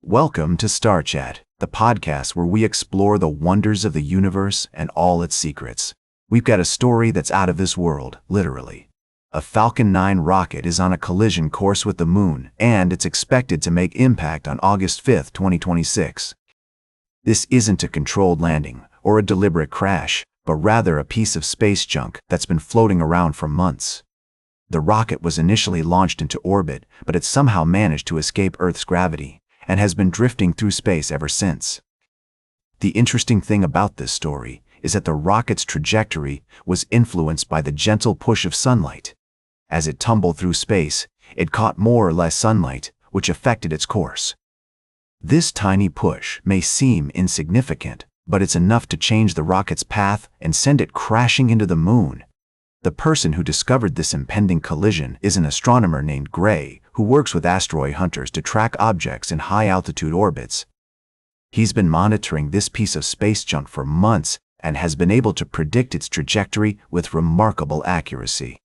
Welcome to Star Chat, the podcast where we explore the wonders of the universe and all its secrets. We've got a story that's out of this world, literally. A Falcon 9 rocket is on a collision course with the moon, and it's expected to make impact on August 5, 2026. This isn't a controlled landing or a deliberate crash, but rather a piece of space junk that's been floating around for months. The rocket was initially launched into orbit, but it somehow managed to escape Earth's gravity and has been drifting through space ever since. The interesting thing about this story is that the rocket's trajectory was influenced by the gentle push of sunlight. As it tumbled through space, it caught more or less sunlight, which affected its course. This tiny push may seem insignificant, but it's enough to change the rocket's path and send it crashing into the moon. The person who discovered this impending collision is an astronomer named Gray, who works with asteroid hunters to track objects in high-altitude orbits. He's been monitoring this piece of space junk for months and has been able to predict its trajectory with remarkable accuracy.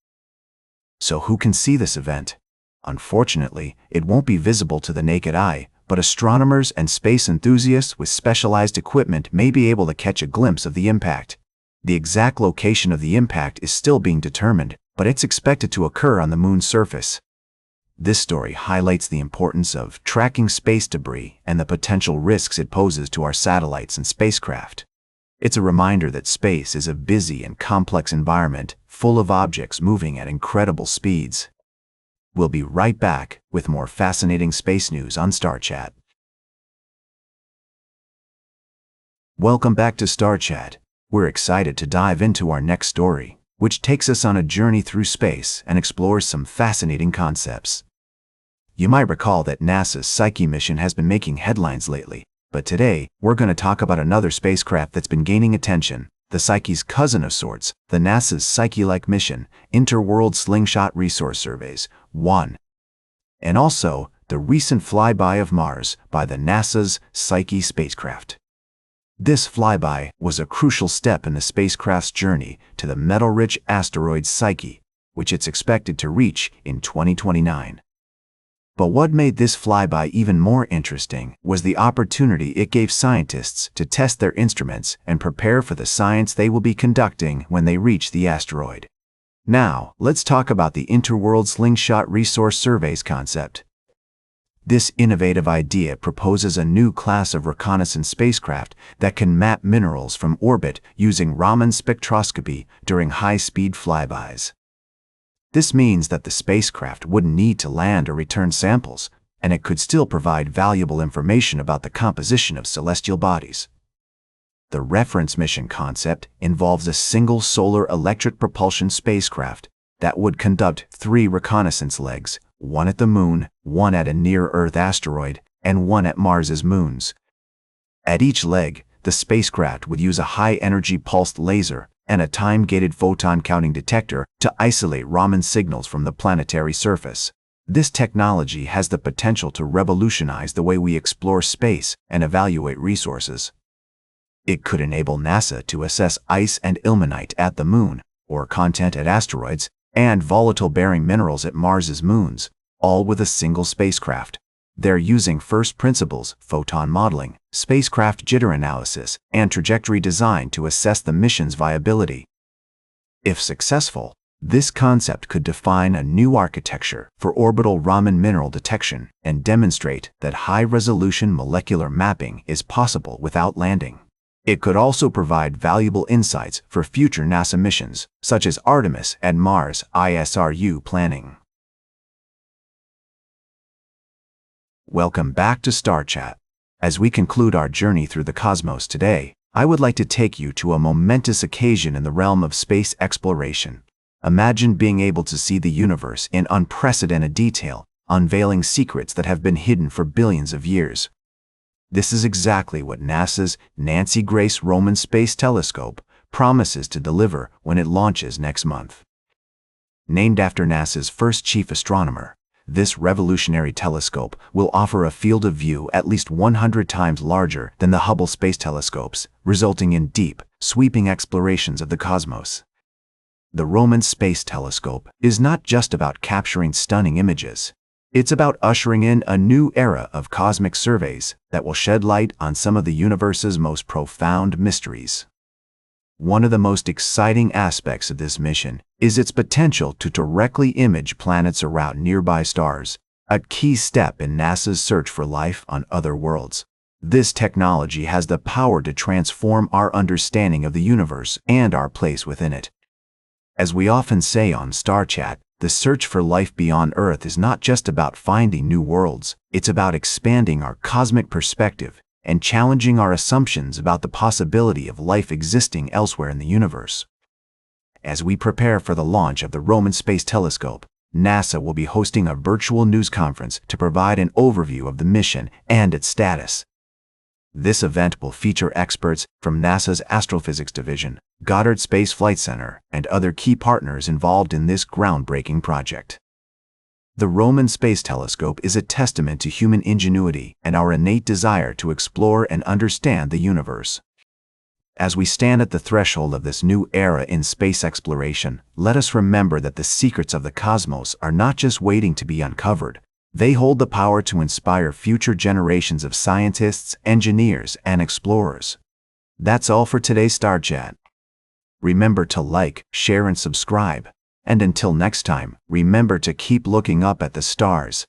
So who can see this event? Unfortunately, it won't be visible to the naked eye, but astronomers and space enthusiasts with specialized equipment may be able to catch a glimpse of the impact. The exact location of the impact is still being determined, but it's expected to occur on the moon's surface. This story highlights the importance of tracking space debris and the potential risks it poses to our satellites and spacecraft. It's a reminder that space is a busy and complex environment full of objects moving at incredible speeds. We'll be right back with more fascinating space news on Star Chat. Welcome back to Star Chat. We're excited to dive into our next story, which takes us on a journey through space and explores some fascinating concepts. You might recall that NASA's Psyche mission has been making headlines lately, but today we're going to talk about another spacecraft that's been gaining attention, the Psyche's cousin of sorts, the NASA's Psyche-like mission, Interworld Slingshot Resource Surveys, 1. And also the recent flyby of Mars by the NASA's Psyche spacecraft. This flyby was a crucial step in the spacecraft's journey to the metal-rich asteroid Psyche, which it's expected to reach in 2029. But what made this flyby even more interesting was the opportunity it gave scientists to test their instruments and prepare for the science they will be conducting when they reach the asteroid. Now, let's talk about the Interworld Slingshot Resource Surveys concept. This innovative idea proposes a new class of reconnaissance spacecraft that can map minerals from orbit using Raman spectroscopy during high-speed flybys. This means that the spacecraft wouldn't need to land or return samples, and it could still provide valuable information about the composition of celestial bodies. The reference mission concept involves a single solar electric propulsion spacecraft that would conduct 3 reconnaissance legs, one at the moon, one at a near-Earth asteroid, and one at Mars's moons. At each leg, the spacecraft would use a high-energy pulsed laser and a time-gated photon-counting detector to isolate Raman signals from the planetary surface. This technology has the potential to revolutionize the way we explore space and evaluate resources. It could enable NASA to assess ice and ilmenite at the moon, or content at asteroids, and volatile-bearing minerals at Mars's moons, all with a single spacecraft. They're using first principles, photon modeling, spacecraft jitter analysis, and trajectory design to assess the mission's viability. If successful, this concept could define a new architecture for orbital Raman mineral detection and demonstrate that high-resolution molecular mapping is possible without landing. It could also provide valuable insights for future NASA missions, such as Artemis and Mars ISRU planning. Welcome back to Star Chat. As we conclude our journey through the cosmos today, I would like to take you to a momentous occasion in the realm of space exploration. Imagine being able to see the universe in unprecedented detail, unveiling secrets that have been hidden for billions of years. This is exactly what NASA's Nancy Grace Roman Space Telescope promises to deliver when it launches next month. Named after NASA's first chief astronomer, this revolutionary telescope will offer a field of view at least 100 times larger than the Hubble Space Telescopes, resulting in deep, sweeping explorations of the cosmos. The Roman Space Telescope is not just about capturing stunning images. It's about ushering in a new era of cosmic surveys that will shed light on some of the universe's most profound mysteries. One of the most exciting aspects of this mission is its potential to directly image planets around nearby stars, a key step in NASA's search for life on other worlds. This technology has the power to transform our understanding of the universe and our place within it. As we often say on StarChat, the search for life beyond Earth is not just about finding new worlds, it's about expanding our cosmic perspective and challenging our assumptions about the possibility of life existing elsewhere in the universe. As we prepare for the launch of the Roman Space Telescope, NASA will be hosting a virtual news conference to provide an overview of the mission and its status. This event will feature experts from NASA's Astrophysics Division, Goddard Space Flight Center, and other key partners involved in this groundbreaking project. The Roman Space Telescope is a testament to human ingenuity and our innate desire to explore and understand the universe. As we stand at the threshold of this new era in space exploration, let us remember that the secrets of the cosmos are not just waiting to be uncovered. They hold the power to inspire future generations of scientists, engineers, and explorers. That's all for today's StarChat. Remember to like, share, and subscribe. And until next time, remember to keep looking up at the stars.